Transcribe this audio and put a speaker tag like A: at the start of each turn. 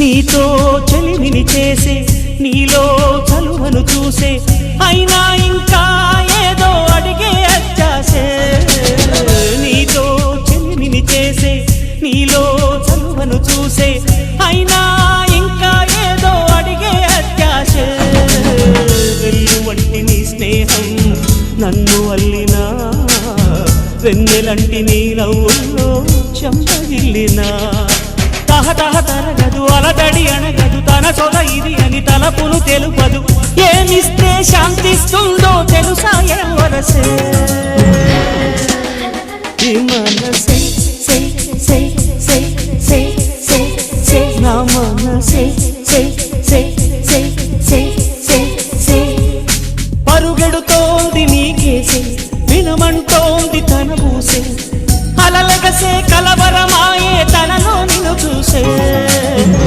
A: నీతో చెలిమిని చేసే నీలో చలువను చూసే అయినా ఇంకా ఏదో అడిగే అత్యాసే నీతో చెలిమిని చేసే నీలో చలువను చూసే అయినా ఇంకా ఏదో అడిగే అత్యాసే వెళ్ళు వంటి నీ స్నేహం నన్ను అల్లినా వెన్నెలంటి నీ నవ్వుల్లో చెంపగిల్లినా తహతహ తరగదు అలదడి అనగదు తన సొద ఇది అని తలపును తెలుపదు ఏమిస్తే శాంతిస్తుందో తెలుసా ఎవరసే ఈ మనసే సే సే సే సే సే సే నా మనసే